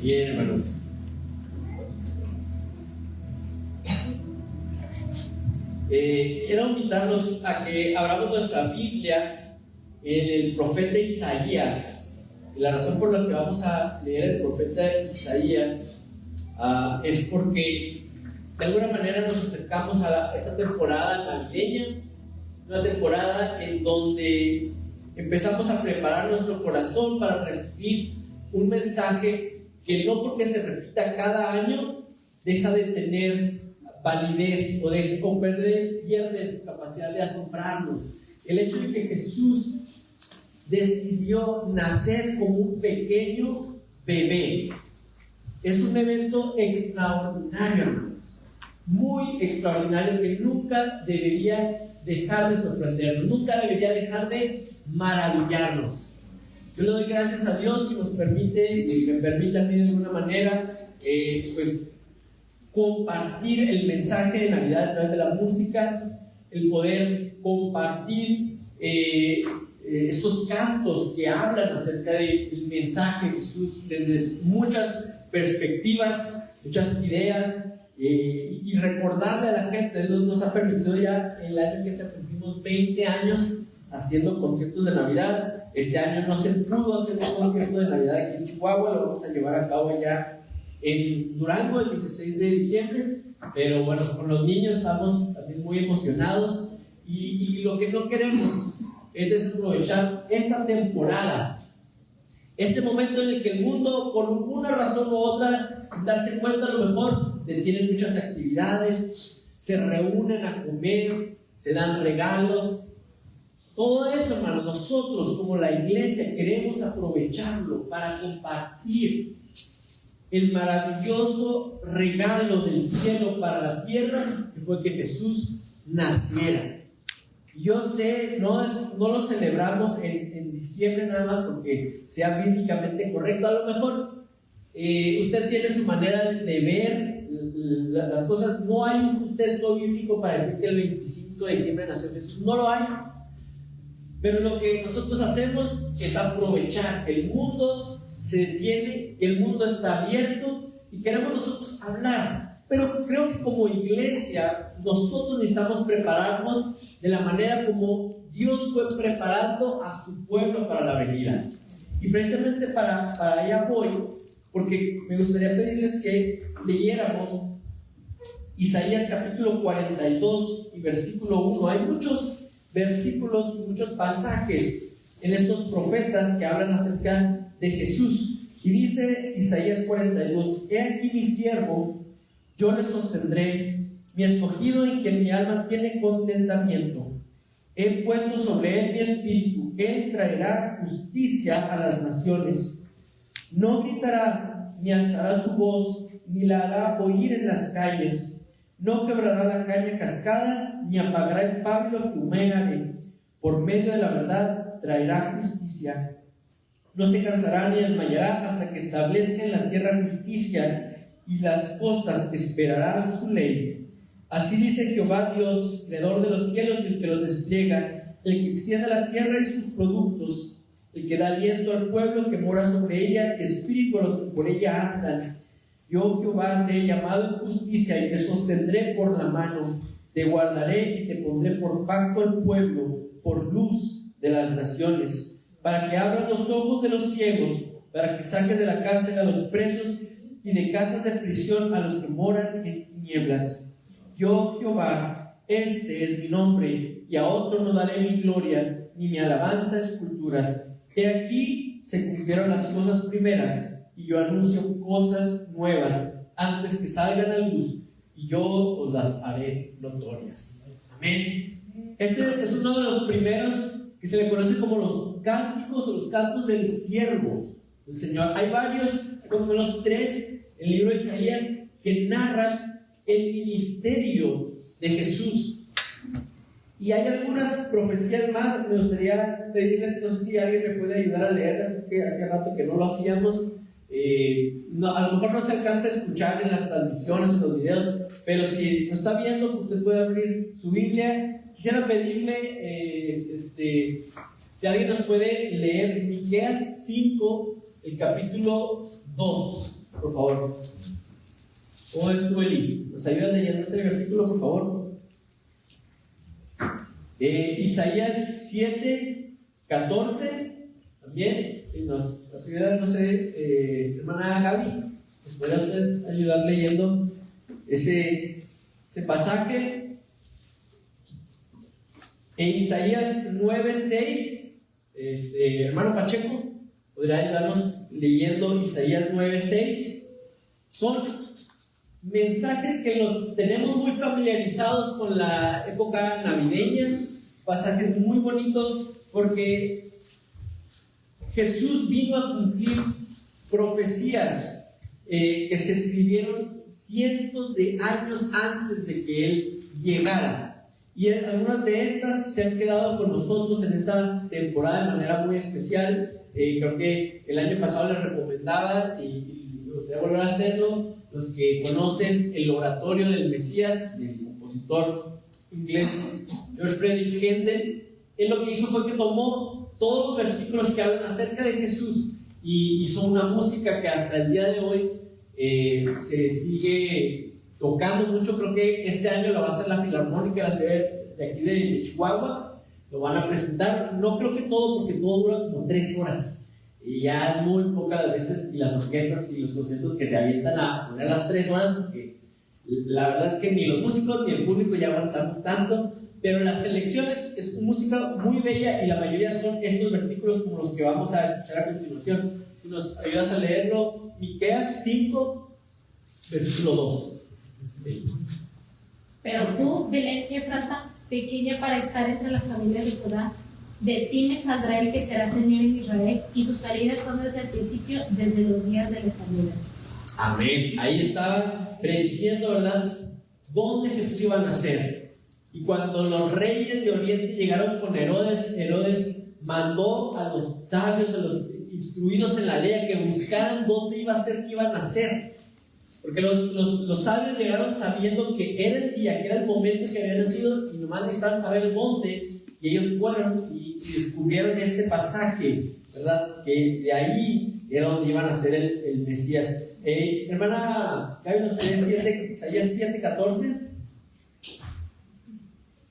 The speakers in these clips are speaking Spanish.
Bien, hermanos. Quiero invitarlos a que abramos nuestra Biblia en el profeta Isaías. Y la razón por la que vamos a leer el profeta Isaías es porque de alguna manera nos acercamos a esta temporada navideña, una temporada en donde empezamos a preparar nuestro corazón para recibir un mensaje que no porque se repita cada año deja de tener validez o pierde su capacidad de asombrarnos. El hecho de que Jesús decidió nacer como un pequeño bebé es un evento extraordinario, hermanos, muy extraordinario, que nunca debería dejar de sorprendernos, nunca debería dejar de maravillarnos. Yo le doy gracias a Dios que nos permite, y me permite a mí de alguna manera, compartir el mensaje de Navidad a través de la música, el poder compartir estos cantos que hablan acerca del mensaje de Jesús desde muchas perspectivas, muchas ideas, y recordarle a la gente. Dios nos ha permitido ya el año que cumplimos 20 años haciendo conciertos de Navidad. Este año no se pudo hacer un concierto de Navidad aquí en Chihuahua, lo vamos a llevar a cabo ya en Durango el 16 de diciembre, pero bueno, con los niños estamos también muy emocionados y lo que no queremos es desaprovechar esta temporada, este momento en el que el mundo, por una razón u otra, sin darse cuenta, a lo mejor detienen muchas actividades, se reúnen a comer, se dan regalos. Todo eso, hermanos, nosotros como la iglesia queremos aprovecharlo para compartir el maravilloso regalo del cielo para la tierra, que fue que Jesús naciera. Yo sé, no lo celebramos en diciembre nada más porque sea bíblicamente correcto. A lo mejor usted tiene su manera de ver las cosas. No hay un sustento bíblico para decir que el 25 de diciembre nació Jesús, no lo hay. Pero lo que nosotros hacemos es aprovechar que el mundo se detiene, que el mundo está abierto y queremos nosotros hablar. Pero creo que como iglesia nosotros necesitamos prepararnos de la manera como Dios fue preparando a su pueblo para la venida. Y precisamente para allá voy, porque me gustaría pedirles que leyéramos Isaías capítulo 42 y versículo 1. Hay muchos versículos, muchos pasajes en estos profetas que hablan acerca de Jesús. Y dice Isaías 42: He aquí mi siervo, yo le sostendré, mi escogido en quien mi alma tiene contentamiento. He puesto sobre él mi espíritu, él traerá justicia a las naciones. No gritará, ni alzará su voz, ni la hará oír en las calles. No quebrará la caña cascada, ni apagará el pábilo que humea. Por medio de la verdad traerá justicia. No se cansará ni desmayará hasta que establezca en la tierra justicia, y las costas esperarán su ley. Así dice Jehová Dios, creador de los cielos y el que los despliega, el que extiende la tierra y sus productos, el que da aliento al pueblo que mora sobre ella, y espíritu a los que por ella andan. Yo, Jehová, te he llamado en justicia y te sostendré por la mano, te guardaré y te pondré por pacto al pueblo, por luz de las naciones, para que abras los ojos de los ciegos, para que saques de la cárcel a los presos y de casas de prisión a los que moran en tinieblas. Yo, Jehová, este es mi nombre, y a otro no daré mi gloria, ni mi alabanza a esculturas. He aquí se cumplieron las cosas primeras, y yo anuncio cosas nuevas antes que salgan a luz, y yo os las haré notorias. Amén. Este es uno de los primeros que se le conoce como los cánticos o los cantos del siervo del Señor. Hay varios, por lo menos 3 en el libro de Isaías, que narran el ministerio de Jesús. Y hay algunas profecías más. Me gustaría pedirles, no sé si alguien me puede ayudar a leerlas, porque hacía rato que no lo hacíamos. A lo mejor no se alcanza a escuchar en las transmisiones, en los videos, pero si lo está viendo, usted puede abrir su Biblia. Quisiera pedirle, si alguien nos puede leer Miqueas 5, el capítulo 2. por favor. ¿Cómo es tú, Eli? ¿Nos ayudas leyendo ese versículo, por favor? Isaías 7:14, también, si nos ayuda, no sé, hermana Gaby, ¿nos puede usted ayudar leyendo ese pasaje? En Isaías 9:6, hermano Pacheco, ¿podría ayudarnos leyendo Isaías 9:6? Son mensajes que los tenemos muy familiarizados con la época navideña, pasajes muy bonitos porque Jesús vino a cumplir profecías que se escribieron cientos de años antes de que Él llegara. Y algunas de estas se han quedado con nosotros en esta temporada de manera muy especial. Creo que el año pasado les recomendaba y me gustaría volver a hacerlo. Los que conocen el oratorio del Mesías, del compositor inglés George Frederick Handel, él lo que hizo fue que tomó todos los versículos que hablan acerca de Jesús y hizo una música que hasta el día de hoy se sigue tocando mucho. Creo que este año lo va a hacer la Filarmónica de la ciudad de aquí de Chihuahua, lo van a presentar. No creo que todo, porque todo dura como 3 horas. Y ya muy pocas veces, y las orquestas y los conciertos que se avientan a poner las 3 horas, porque la verdad es que ni los músicos ni el público ya aguantamos tanto. Pero las selecciones es música muy bella y la mayoría son estos versículos como los que vamos a escuchar a continuación. Si nos ayudas a leerlo, Miqueas 5, versículo 2. Pero tú, Belén Efrata, pequeña para estar entre las familias de Judá, de ti me saldrá el que será Señor en Israel, y sus salidas son desde el principio, desde los días de la eternidad. Amén. Ahí estaba prediciendo, ¿verdad?, dónde Jesús iba a nacer. Y cuando los reyes de Oriente llegaron con Herodes, Herodes mandó a los sabios, a los instruidos en la ley, a que buscaran dónde iba a ser que iba a nacer. Porque los sabios llegaron sabiendo que era el día, que era el momento que había nacido, y nomás necesitaban saber dónde. Y ellos fueron y descubrieron este pasaje, ¿verdad? Que de ahí era donde iban a ser el Mesías. Hermana Gaby, ¿nos puede Isaías 7:14?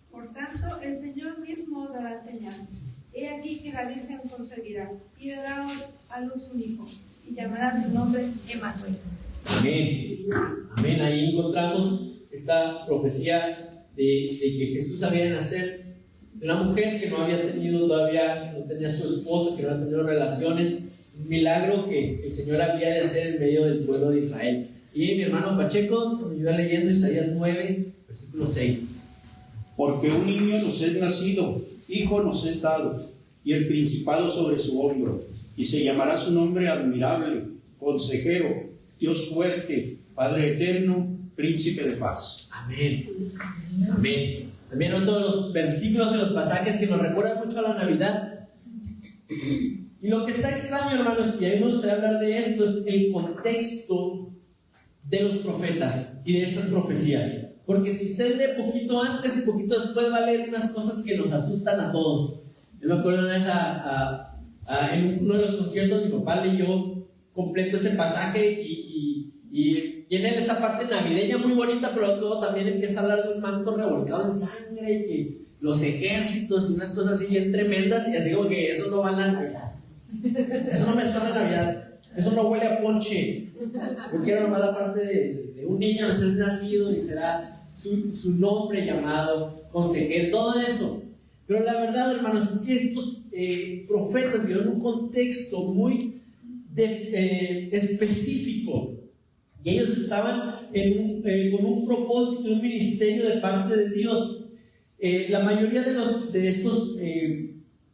Por tanto, el Señor mismo dará señal. He aquí que la Virgen concebirá y dará a luz un hijo, y llamará su nombre Emmanuel. Amén. Amén. Ahí encontramos esta profecía de que Jesús había de nacer de una mujer que no había tenido todavía, no tenía su esposo, que no había tenido relaciones. Un milagro que el Señor había de hacer en medio del pueblo de Israel. Y mi hermano Pacheco me ayuda leyendo Isaías 9, versículo 6. Porque un niño nos es nacido, hijo nos es dado, y el principado sobre su hombro, y se llamará su nombre admirable, consejero, Dios fuerte, Padre eterno, príncipe de paz. Amén. Amén. También otro de los versículos de los pasajes que nos recuerdan mucho a la Navidad. Y lo que está extraño, hermanos, y a mí me gustaría hablar de esto, es el contexto de los profetas y de estas profecías. Porque si usted lee poquito antes y poquito después, va a leer unas cosas que nos asustan a todos. Yo me acuerdo una vez en uno de los conciertos, mi papá leyó completo ese pasaje y tiene esta parte navideña muy bonita, pero luego también empieza a hablar de un manto revolcado en sangre y que los ejércitos y unas cosas así bien tremendas, y así como que eso no va a la Navidad. Eso no me suena a Navidad. Eso no huele a ponche. Yo quiero nomás la parte de un niño recién nacido y será su nombre llamado consejero, todo eso. Pero la verdad, hermanos, es que estos profetas vieron un contexto muy específico. Y ellos estaban con un propósito, un ministerio de parte de Dios. La mayoría de estos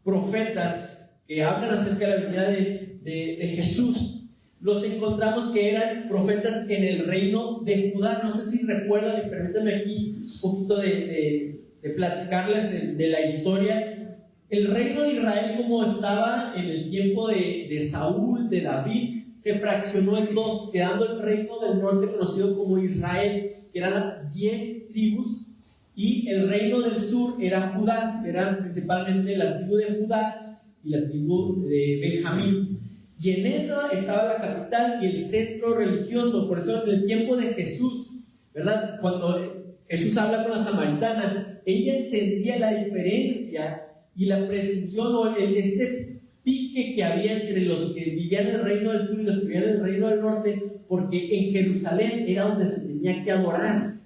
profetas que hablan acerca de la venida de Jesús, los encontramos que eran profetas en el reino de Judá. No sé si recuerdan, y permítanme aquí un poquito de platicarles de la historia. El reino de Israel, como estaba en el tiempo de Saúl, de David, se fraccionó en dos, quedando el reino del norte conocido como Israel, que eran 10 tribus, y el reino del sur era Judá, que eran principalmente la tribu de Judá y la tribu de Benjamín. Y en esa estaba la capital y el centro religioso. Por eso en el tiempo de Jesús, ¿verdad? Cuando Jesús habla con la samaritana, ella entendía la diferencia y la presunción o este pique que había entre los que vivían en el reino del sur y los que vivían en el reino del norte, porque en Jerusalén era donde se tenía que adorar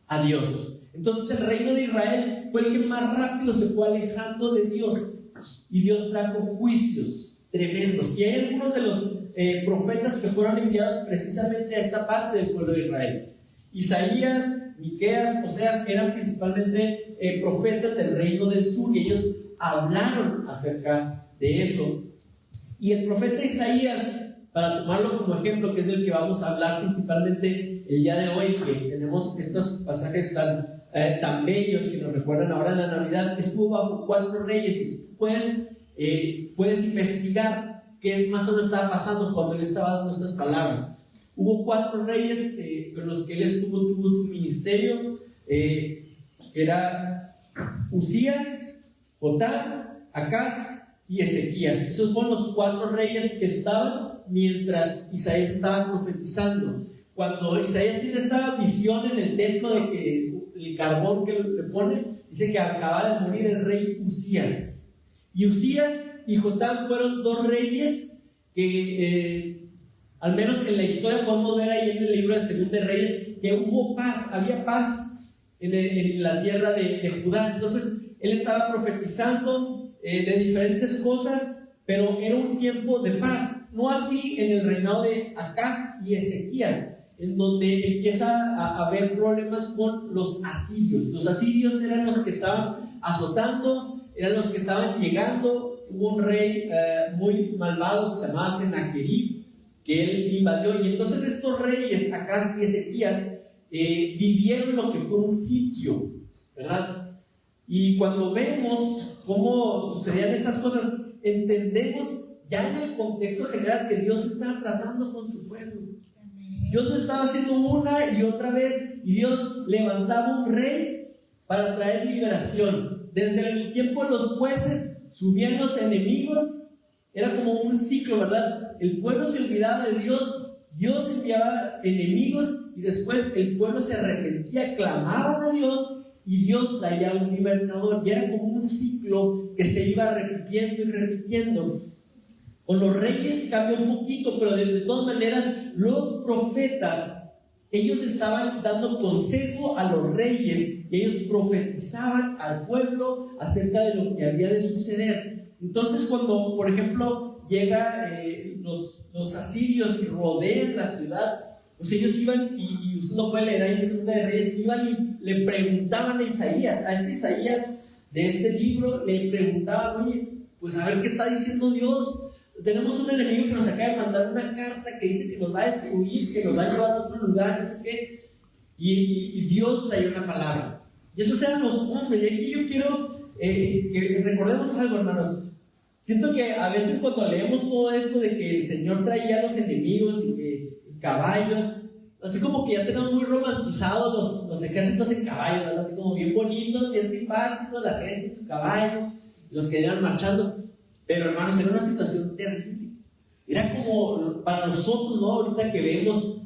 a Dios. Entonces el reino de Israel fue el que más rápido se fue alejando de Dios, y Dios trajo juicios tremendos. Y hay algunos de los profetas que fueron enviados precisamente a esta parte del pueblo de Israel. Isaías, Miqueas, Oseas eran principalmente profetas del reino del sur, y ellos hablaron acerca de eso. Y el profeta Isaías, para tomarlo como ejemplo, que es del que vamos a hablar principalmente el día de hoy, que tenemos estos pasajes tan bellos que nos recuerdan ahora en la Navidad, estuvo bajo 4 reyes. Y puedes investigar qué más o menos estaba pasando cuando él estaba dando estas palabras. Hubo 4 reyes con los que él tuvo su ministerio, que era Usías, Jotam, Acaz y Ezequías. Esos fueron los 4 reyes que estaban mientras Isaías estaba profetizando. Cuando Isaías tiene esta visión en el templo de que el carbón que le pone, dice que acaba de morir el rey Usías. Y Usías y Jotam fueron 2 reyes que, al menos en la historia podemos ver ahí en el libro de Segunda de Reyes, que hubo paz, había paz en la tierra de Judá. Entonces él estaba profetizando de diferentes cosas, pero era un tiempo de paz. No así en el reinado de Acaz y Ezequías, en donde empieza a haber problemas con los asirios. Los asirios eran los que estaban azotando, eran los que estaban llegando. Hubo un rey muy malvado que se llamaba Sennacherib, que él invadió, y entonces estos reyes, Acaz y Ezequías, vivieron lo que fue un sitio, ¿verdad? Y cuando vemos cómo sucedían estas cosas, entendemos ya en el contexto general que Dios estaba tratando con su pueblo. Dios lo estaba haciendo una y otra vez, y Dios levantaba un rey para traer liberación. Desde el tiempo de los jueces subían los enemigos, era como un ciclo, ¿verdad? El pueblo se olvidaba de Dios, Dios enviaba enemigos, y después el pueblo se arrepentía, clamaban a Dios, y Dios traía un libertador. Y era como un ciclo que se iba repitiendo y repitiendo. Con los reyes cambió un poquito, pero de todas maneras los profetas, ellos estaban dando consejo a los reyes, y ellos profetizaban al pueblo acerca de lo que había de suceder. Entonces cuando, por ejemplo, llega los asirios y rodean la ciudad, pues ellos iban, y usted lo puede leer ahí en Segunda de Reyes, iban y le preguntaban a Isaías, a este Isaías de este libro, le preguntaban: oye, pues a ver qué está diciendo Dios. Tenemos un enemigo que nos acaba de mandar una carta que dice que nos va a destruir, que nos va a llevar a otro lugar, no sé qué. Y Dios trae una palabra. Y esos eran los hombres. Y aquí yo quiero que recordemos algo, hermanos. Siento que a veces cuando leemos todo esto de que el Señor traía a los enemigos y que caballos, así como que ya tenemos muy romantizados los ejércitos en caballos, ¿verdad? Así como bien bonitos, bien simpáticos, la gente en su caballo, los que iban marchando. Pero hermanos, era una situación terrible. Era como para nosotros, ¿no? Ahorita que vemos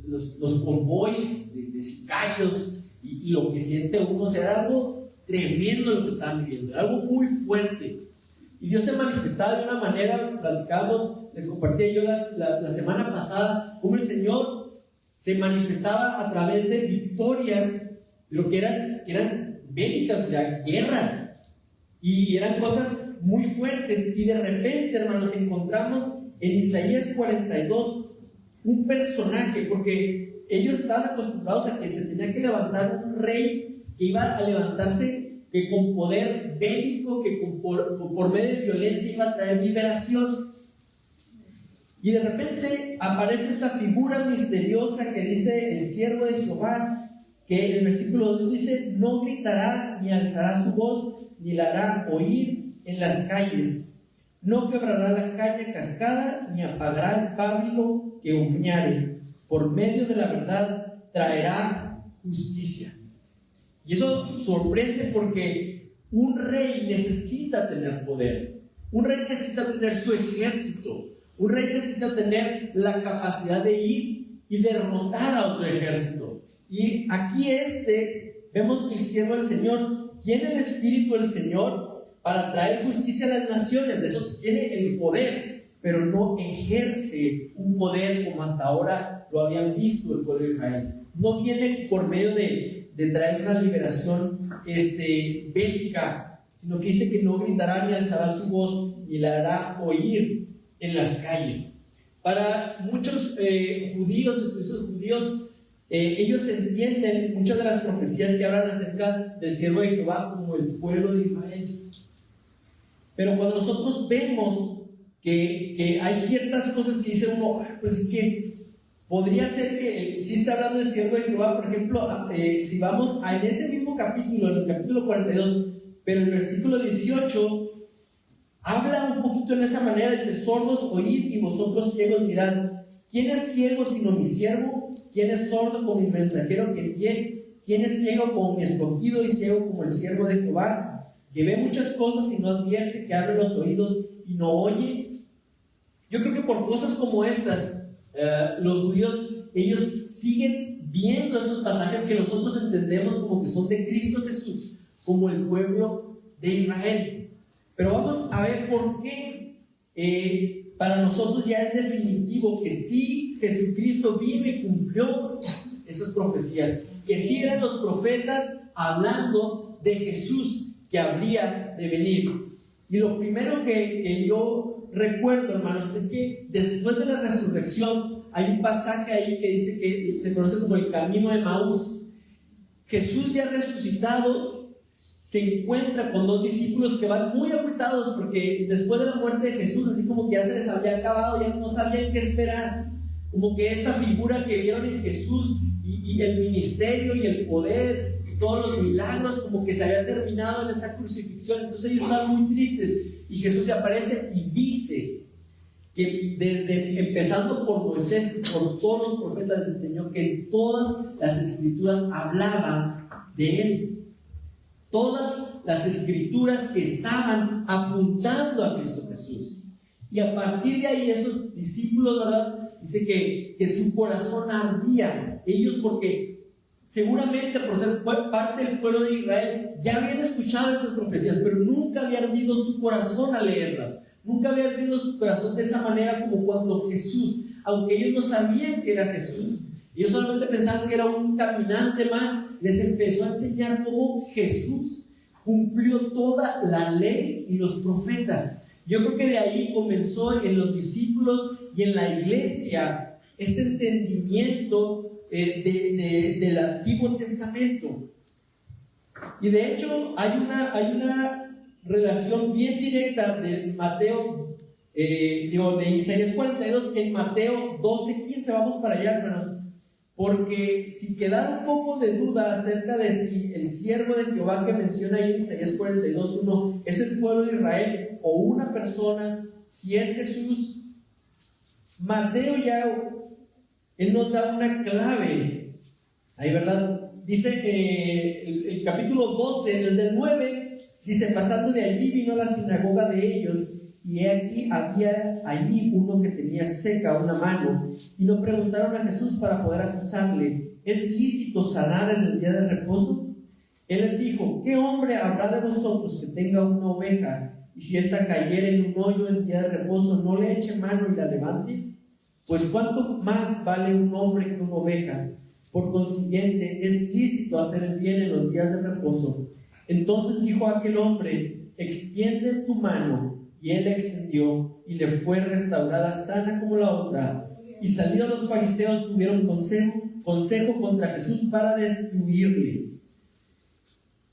los convoys de sicarios y lo que siente uno, o sea, era algo tremendo lo que estaban viviendo, era algo muy fuerte. Y Dios se manifestaba de una manera, platicamos, les compartí yo la semana pasada, cómo el Señor se manifestaba a través de victorias, pero que eran bélicas, o sea, guerra. Y eran cosas muy fuertes. Y de repente, hermanos, encontramos en Isaías 42 un personaje, porque ellos estaban acostumbrados a que se tenía que levantar un rey que iba a levantarse, que con poder bélico, que por medio de violencia iba a traer liberación. Y de repente aparece esta figura misteriosa que dice el siervo de Jehová, que en el versículo 2 dice: no gritará ni alzará su voz, ni la hará oír en las calles, no quebrará la caña cascada, ni apagará el pábilo que humeare, por medio de la verdad traerá justicia. Y eso sorprende, porque un rey necesita tener poder, un rey necesita tener su ejército, Un rey necesita tener la capacidad de ir y derrotar a otro ejército. Y aquí vemos que el siervo del Señor tiene el espíritu del Señor para traer justicia a las naciones. De eso tiene el poder, pero no ejerce un poder como hasta ahora lo habían visto el pueblo de Israel. No viene por medio de traer una liberación bélica, sino que dice que no gritará ni alzará su voz ni la hará oír en las calles. Para muchos judíos, estudiosos judíos, ellos entienden muchas de las profecías que hablan acerca del siervo de Jehová como el pueblo de Israel. Pero cuando nosotros vemos que hay ciertas cosas que dice uno, pues es que podría ser que si está hablando del siervo de Jehová, por ejemplo, si vamos en ese mismo capítulo, en el capítulo 42, pero el versículo 18 habla un poquito en esa manera, dice: sordos oíd y vosotros ciegos mirad. ¿Quién es ciego sino mi siervo? ¿Quién es sordo como mi mensajero que envié? ¿Quién es ciego como mi escogido y ciego como el siervo de Jehová? Que ve muchas cosas y no advierte, que abre los oídos y no oye. Yo creo que por cosas como estas, los judíos, ellos siguen viendo estos pasajes que nosotros entendemos como que son de Cristo Jesús, como el pueblo de Israel. Pero vamos a ver por qué para nosotros ya es definitivo que sí, Jesucristo vino y cumplió esas profecías, que sí eran los profetas hablando de Jesús que habría de venir. Y lo primero que yo recuerdo, hermanos, es que después de la resurrección hay un pasaje ahí que dice que se conoce como el camino de Emaús. Jesús ya resucitado se encuentra con dos discípulos que van muy agüitados porque después de la muerte de Jesús, así como que ya se les había acabado, ya no sabían qué esperar, como que esta figura que vieron en Jesús y el ministerio y el poder y todos los milagros, como que se había terminado en esa crucifixión. Entonces ellos estaban muy tristes y Jesús se aparece y dice que empezando por Moisés y por todos los profetas del Señor, que todas las escrituras hablaban de él. Todas las escrituras que estaban apuntando a Cristo Jesús. Y a partir de ahí esos discípulos, ¿verdad? Dice que su corazón ardía. Ellos, porque seguramente por ser parte del pueblo de Israel ya habían escuchado estas profecías, pero nunca había ardido su corazón al leerlas. Nunca había ardido su corazón de esa manera como cuando Jesús, aunque ellos no sabían que era Jesús, ellos solamente pensaban que era un caminante más, les empezó a enseñar cómo Jesús cumplió toda la ley y los profetas. Yo creo que de ahí comenzó en los discípulos y en la iglesia este entendimiento del Antiguo Testamento. Y de hecho hay una relación bien directa de Mateo, de Isaías 42 en Mateo 12:15. Vamos para allá, hermanos. Porque si queda un poco de duda acerca de si el siervo de Jehová que menciona ahí en Isaías 42:1 es el pueblo de Israel o una persona, si es Jesús, Mateo ya, él nos da una clave. Ahí, ¿verdad? Dice el capítulo 12, desde el 9, dice: pasando de allí vino a la sinagoga de ellos, y he aquí había allí uno que tenía seca una mano, y no preguntaron a Jesús para poder acusarle: ¿es lícito sanar en el día de reposo? Él les dijo: ¿qué hombre habrá de vosotros que tenga una oveja, y si ésta cayere en un hoyo en día de reposo, no le eche mano y la levante? Pues cuánto más vale un hombre que una oveja. Por consiguiente, es lícito hacer el bien en los días de reposo. Entonces dijo aquel hombre: extiende tu mano. Y él la extendió, y le fue restaurada sana como la otra. Y salidos los fariseos tuvieron consejo contra Jesús para destruirle.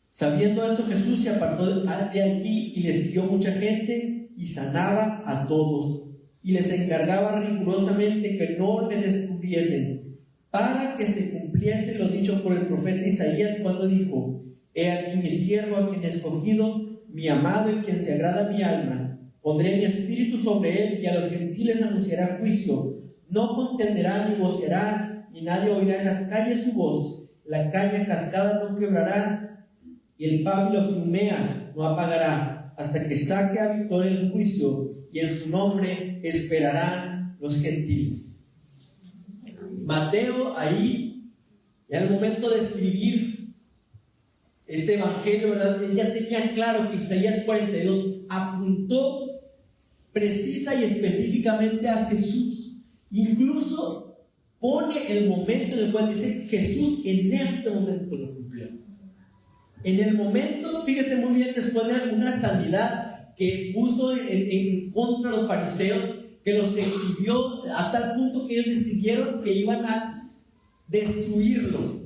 Sabiendo esto, Jesús se apartó de allí y le siguió mucha gente, y sanaba a todos. Y les encargaba rigurosamente que no le descubriesen, para que se cumpliese lo dicho por el profeta Isaías cuando dijo: he aquí mi siervo a quien he escogido, mi amado en quien se agrada mi alma. Pondré mi espíritu sobre él, y a los gentiles anunciará juicio. No contenderá ni voceará, ni nadie oirá en las calles su voz. La caña cascada no quebrará, y el pábilo que humea no apagará, hasta que saque a victoria el juicio, y en su nombre esperarán los gentiles. Mateo ahí, en el momento de escribir este evangelio, ¿verdad?, él ya tenía claro que Isaías 42 apuntó precisa y específicamente a Jesús. Incluso pone el momento en el cual dice Jesús en este momento lo cumplió. En el momento, fíjese muy bien, después de una sanidad que puso en contra de los fariseos, que los exhibió a tal punto que ellos decidieron que iban a destruirlo.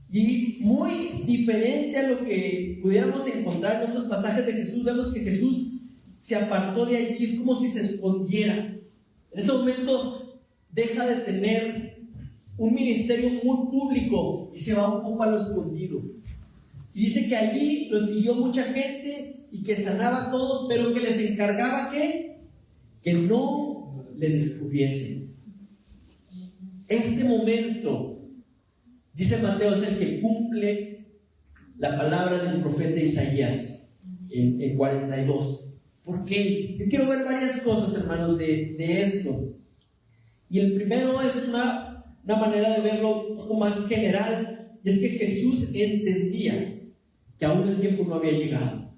Y muy diferente a lo que pudiéramos encontrar en otros pasajes de Jesús, vemos que Jesús se apartó de allí, es como si se escondiera. En ese momento deja de tener un ministerio muy público y se va un poco a lo escondido. Y dice que allí lo siguió mucha gente y que sanaba a todos, pero que les encargaba que no le descubriesen. Este momento, dice Mateo, es el que cumple la palabra del profeta Isaías en 42. ¿Por qué? Yo quiero ver varias cosas, hermanos, de esto. Y el primero es una manera de verlo un poco más general, y es que Jesús entendía que aún el tiempo no había llegado.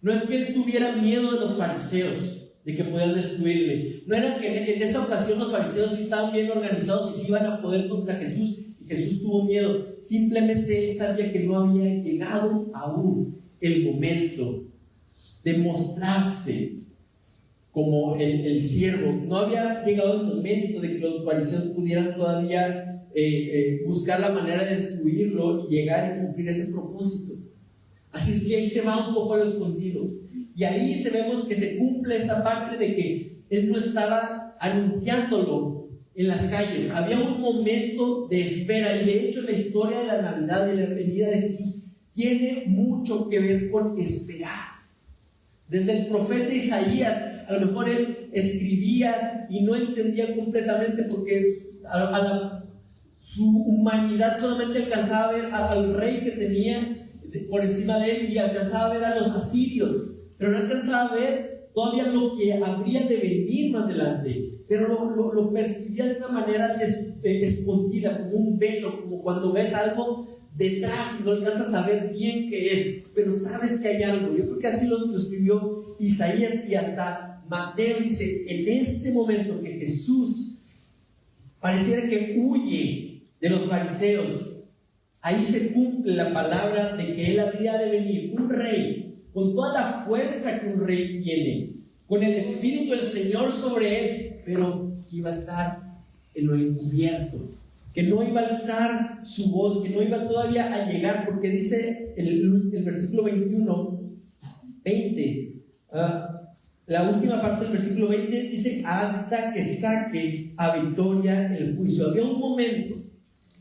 No es que él tuviera miedo de los fariseos, de que podían destruirle. No era que en esa ocasión los fariseos sí estaban bien organizados y sí iban a poder contra Jesús, y Jesús tuvo miedo. Simplemente él sabía que no había llegado aún el momento de mostrarse como el siervo. No había llegado el momento de que los fariseos pudieran todavía buscar la manera de destruirlo y llegar y cumplir ese propósito. Así es que él se va un poco a lo escondido, y ahí vemos que se cumple esa parte de que él no estaba anunciándolo en las calles. Había un momento de espera, y de hecho la historia de la Navidad y la venida de Jesús tiene mucho que ver con esperar. Desde el profeta Isaías, a lo mejor él escribía y no entendía completamente, porque su humanidad solamente alcanzaba a ver al rey que tenía por encima de él, y alcanzaba a ver a los asirios, pero no alcanzaba a ver todavía lo que habría de venir más adelante. Pero lo percibía de una manera escondida, como un velo, como cuando ves algo detrás y no alcanzas a ver bien qué es, pero sabes que hay algo. Yo creo que así lo escribió Isaías, y hasta Mateo dice, en este momento que Jesús pareciera que huye de los fariseos, ahí se cumple la palabra de que él habría de venir, un rey, con toda la fuerza que un rey tiene, con el Espíritu del Señor sobre él, pero que iba a estar en lo encubierto, que no iba a alzar su voz, que no iba todavía a llegar, porque dice el versículo 20, la última parte del versículo 20 dice, hasta que saque a victoria el juicio. Había un momento,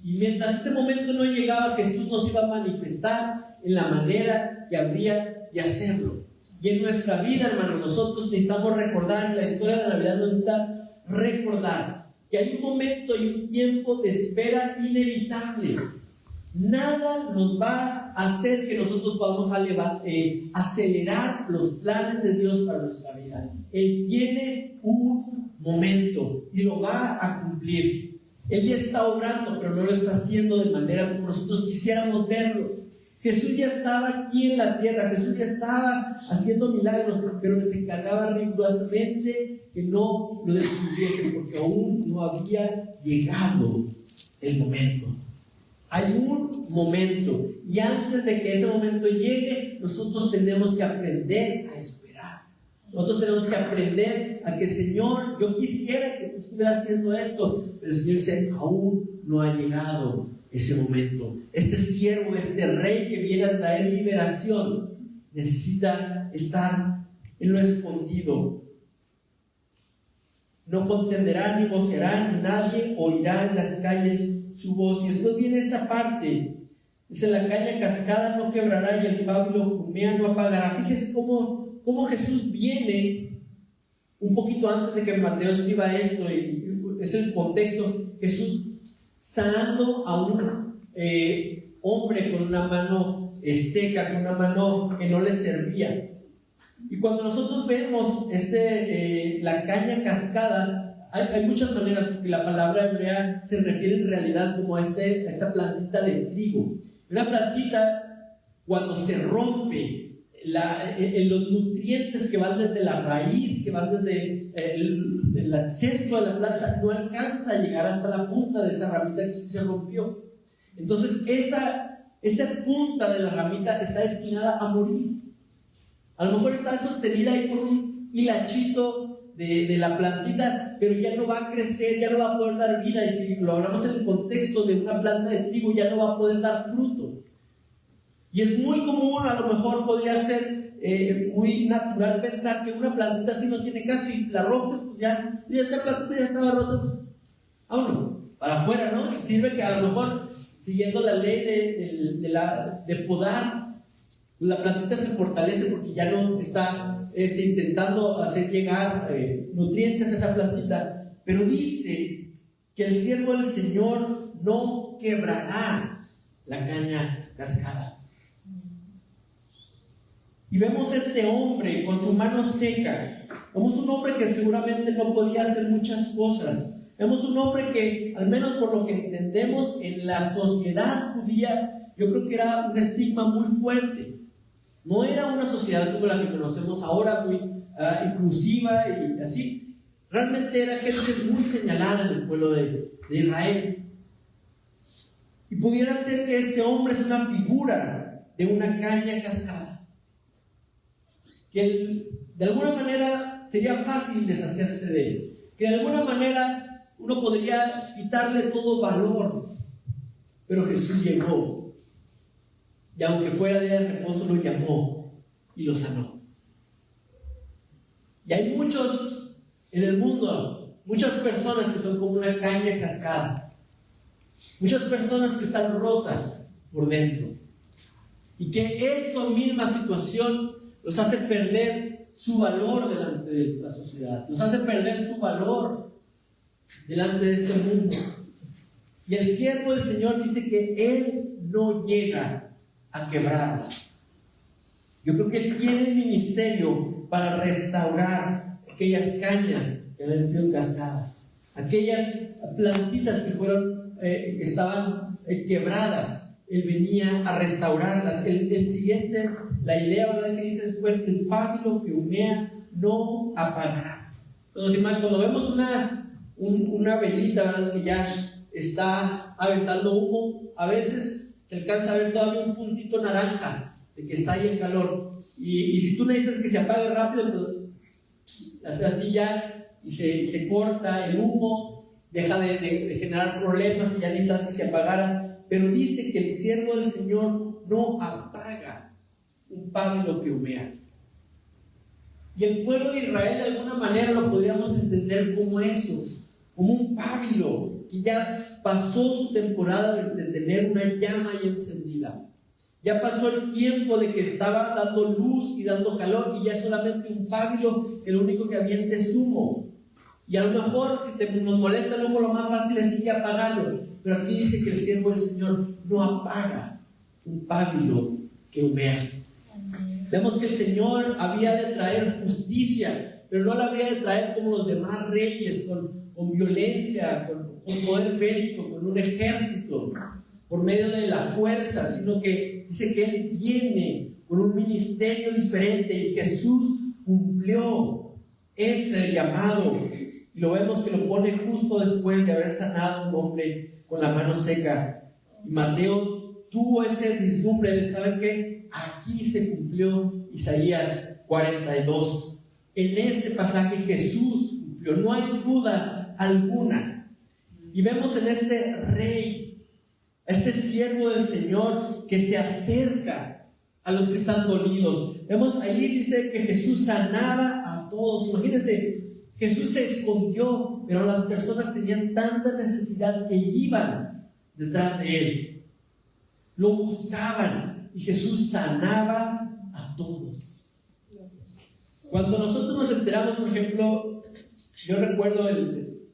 y mientras ese momento no llegaba, Jesús nos iba a manifestar en la manera que habría de hacerlo. Y en nuestra vida, hermanos, nosotros necesitamos recordar, en la historia de la Navidad nos necesita recordar que hay un momento y un tiempo de espera inevitable. Nada nos va a hacer que nosotros podamos acelerar los planes de Dios para nuestra vida. Él tiene un momento y lo va a cumplir. Él ya está obrando, pero no lo está haciendo de manera como nosotros quisiéramos verlo. Jesús ya estaba aquí en la tierra, Jesús ya estaba haciendo milagros, pero les encargaba rigurosamente que no lo descubriesen, porque aún no había llegado el momento. Hay un momento, y antes de que ese momento llegue, nosotros tenemos que aprender a esperar. Nosotros tenemos que aprender a que, Señor, yo quisiera que tú estuvieras haciendo esto, pero el Señor dice, aún no ha llegado ese momento. Este siervo, este rey que viene a traer liberación, necesita estar en lo escondido. No contenderá ni voceará, ni nadie oirá en las calles su voz. Y después viene esta parte, dice, la caña cascada no quebrará y el pábilo humea no apagará. Fíjese cómo Jesús viene un poquito antes de que Mateo escriba esto, y es el contexto. Jesús sanando a un hombre con una mano seca, con una mano que no le servía. Y cuando nosotros vemos la caña cascada, hay muchas maneras, porque la palabra hebrea se refiere en realidad como a esta plantita de trigo. Una plantita, cuando se rompe, los nutrientes que van desde la raíz, que van desde el centro de la planta, no alcanza a llegar hasta la punta de esa ramita que sí se rompió. Entonces esa punta de la ramita está destinada a morir. A lo mejor está sostenida ahí por un hilachito de la plantita, pero ya no va a crecer, ya no va a poder dar vida. Y lo hablamos en el contexto de una planta de trigo, ya no va a poder dar fruto. Y es muy común, a lo mejor podría ser muy natural pensar que una plantita así no tiene caso y la rompes, pues ya esa plantita ya estaba rota, pues vámonos, para afuera, ¿no? Sirve que a lo mejor, siguiendo la ley de podar, la plantita se fortalece porque ya no está intentando hacer llegar nutrientes a esa plantita. Pero dice que el siervo del Señor no quebrará la caña cascada. Y vemos a este hombre con su mano seca. Vemos un hombre que seguramente no podía hacer muchas cosas. Vemos un hombre que, al menos por lo que entendemos en la sociedad judía, yo creo que era un estigma muy fuerte. No era una sociedad como la que conocemos ahora, muy inclusiva y así. Realmente era gente muy señalada en el pueblo de Israel. Y pudiera ser que este hombre es una figura de una caña cascada, que de alguna manera sería fácil deshacerse de él, que de alguna manera uno podría quitarle todo valor, pero Jesús llegó, y aunque fuera día de reposo lo llamó y lo sanó. Y hay muchos en el mundo, muchas personas que son como una caña cascada, muchas personas que están rotas por dentro, y que esa misma situación los hace perder su valor delante de la sociedad, los hace perder su valor delante de este mundo. Y el siervo del Señor dice que Él no llega a quebrarla. Yo creo que Él tiene el ministerio para restaurar aquellas cañas que habían sido cascadas, aquellas plantitas que estaban quebradas. Él venía a restaurarlas. El siguiente, la idea, ¿verdad?, que dice después: el pábilo que humea no apagará. Entonces, cuando vemos una velita, ¿verdad?, que ya está aventando humo, a veces se alcanza a ver todavía un puntito naranja de que está ahí el calor. Y si tú necesitas que se apague rápido, pues hace así ya, y se corta el humo, deja de generar problemas y ya necesitas que se apagara. Pero dice que el siervo del Señor no apaga un pábilo que humea. Y el pueblo de Israel, de alguna manera, lo podríamos entender como eso, como un pábilo que ya pasó su temporada de tener una llama ahí encendida. Ya pasó el tiempo de que estaba dando luz y dando calor, y ya es solamente un pábilo que lo único que avienta es humo. Y a lo mejor, si nos molesta el humo, lo más fácil es ir a apagarlo. Pero aquí dice que el siervo del Señor no apaga un pábilo que humea. Vemos que el Señor había de traer justicia, pero no la habría de traer como los demás reyes, con violencia, con poder bélico, con un ejército, por medio de la fuerza, sino que dice que Él viene con un ministerio diferente, y Jesús cumplió ese llamado. Y lo vemos que lo pone justo después de haber sanado a un hombre con la mano seca. Y Mateo tuvo ese vislumbre de, ¿saben qué? Aquí se cumplió Isaías 42. En este pasaje Jesús cumplió, no hay duda alguna. Y vemos en este rey, a este siervo del Señor, que se acerca a los que están dolidos. Vemos ahí, dice que Jesús sanaba a todos. Imagínense, Jesús se escondió, pero las personas tenían tanta necesidad que iban detrás de Él. Lo buscaban, y Jesús sanaba a todos. Cuando nosotros nos enteramos, por ejemplo, yo recuerdo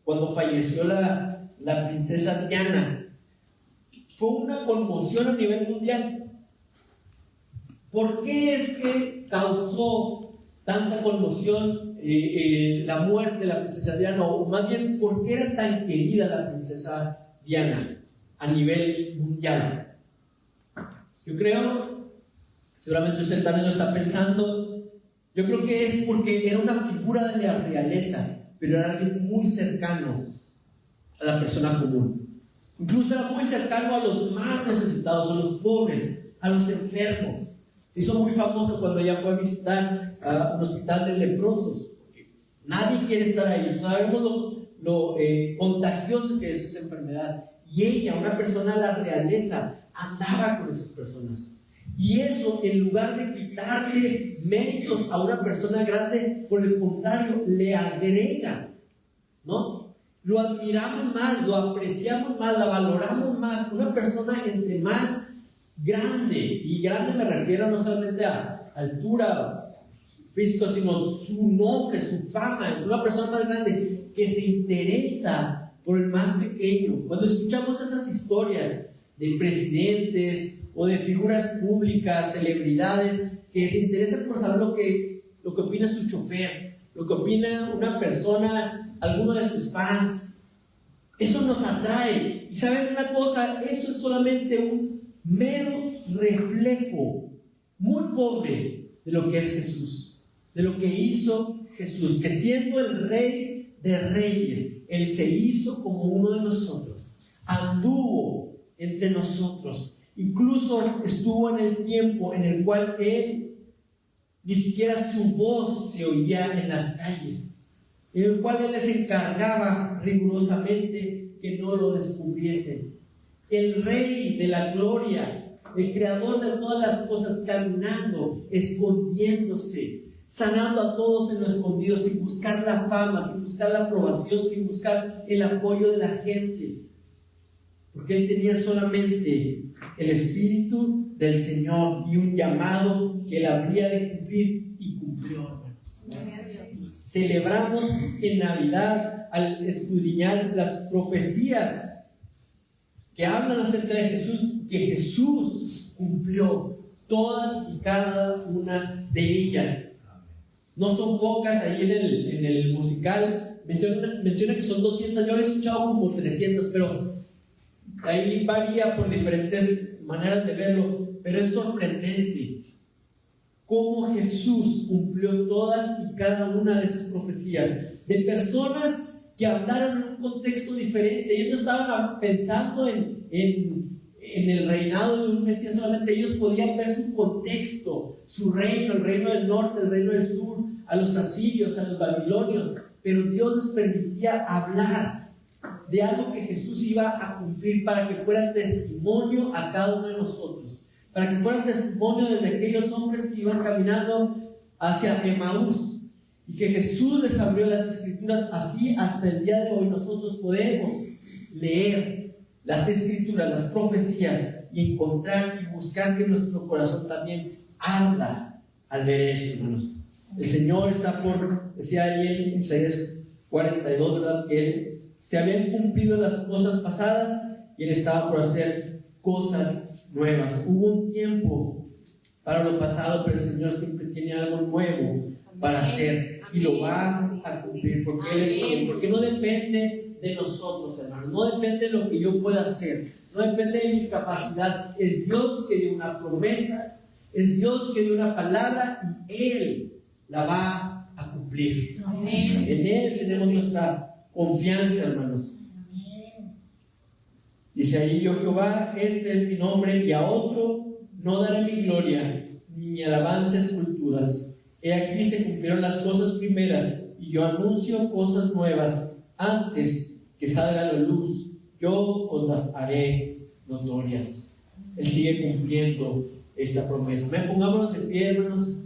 cuando falleció la princesa Diana, fue una conmoción a nivel mundial. ¿Por qué es que causó tanta conmoción la muerte de la princesa Diana, o más bien, ¿por qué era tan querida la princesa Diana a nivel mundial? Yo creo, seguramente usted también lo está pensando, yo creo que es porque era una figura de la realeza, pero era alguien muy cercano a la persona común. Incluso era muy cercano a los más necesitados, a los pobres, a los enfermos. Se hizo muy famoso cuando ella fue a visitar un hospital de leprosos. Nadie quiere estar ahí. Sabemos lo contagioso que es esa enfermedad. Y ella, una persona de la realeza, andaba con esas personas. Y eso, en lugar de quitarle méritos a una persona grande, por el contrario, le agrega, ¿no? Lo admiramos más, lo apreciamos más, la valoramos más. Una persona entre más grande, y grande me refiero no solamente a altura físico, sino su nombre, su fama. Es una persona más grande que se interesa por el más pequeño. Cuando escuchamos esas historias de presidentes o de figuras públicas, celebridades, que se interesan por saber lo que opina su chofer, lo que opina una persona, alguno de sus fans, eso nos atrae. Y saben una cosa, eso es solamente un mero reflejo muy pobre de lo que es Jesús, de lo que hizo Jesús, que siendo el Rey de Reyes, Él se hizo como uno de nosotros, anduvo entre nosotros, incluso estuvo en el tiempo en el cual Él ni siquiera su voz se oía en las calles, en el cual Él les encargaba rigurosamente que no lo descubriesen. El Rey de la gloria, el creador de todas las cosas, caminando, escondiéndose, sanando a todos en lo escondido, sin buscar la fama, sin buscar la aprobación, sin buscar el apoyo de la gente, porque Él tenía solamente el Espíritu del Señor y un llamado que Él habría de cumplir, y cumplió, hermanos. Celebramos en Navidad, al escudriñar las profecías que hablan acerca de Jesús, que Jesús cumplió todas y cada una de ellas. No son pocas. Ahí en el musical menciona que son 200, yo había escuchado como 300, pero ahí varía por diferentes maneras de verlo, pero es sorprendente cómo Jesús cumplió todas y cada una de esas profecías de personas que hablaron en un contexto diferente. Ellos no estaban pensando en el reinado de un Mesías solamente, ellos podían ver su contexto, su reino, el reino del norte, el reino del sur, a los asirios, a los babilonios, pero Dios nos permitía hablar de algo que Jesús iba a cumplir para que fuera testimonio a cada uno de nosotros, para que fuera testimonio de aquellos hombres que iban caminando hacia Emaús, y que Jesús les abrió las Escrituras. Así hasta el día de hoy nosotros podemos leer las Escrituras, las profecías, y encontrar y buscar que nuestro corazón también arda al ver esto, hermanos. El Señor está por, decía ahí en Isaías 42, ¿verdad?, que Él se habían cumplido las cosas pasadas y Él estaba por hacer cosas nuevas. Hubo un tiempo para lo pasado, pero el Señor siempre tiene algo nuevo para hacer, y lo va a cumplir, porque Él es fiel, porque no depende de nosotros, hermanos, no depende de lo que yo pueda hacer, no depende de mi capacidad. Es Dios que dio una promesa, es Dios que dio una palabra, y Él la va a cumplir. Amén. En Él tenemos nuestra confianza, hermanos. Dice ahí: yo Jehová, este es mi nombre, y a otro no daré mi gloria, ni mi alabanza a esculturas. He aquí se cumplieron las cosas primeras, y yo anuncio cosas nuevas. Antes que salga la luz, yo os las haré notorias. Él sigue cumpliendo esta promesa. Pongámonos de pie, hermanos.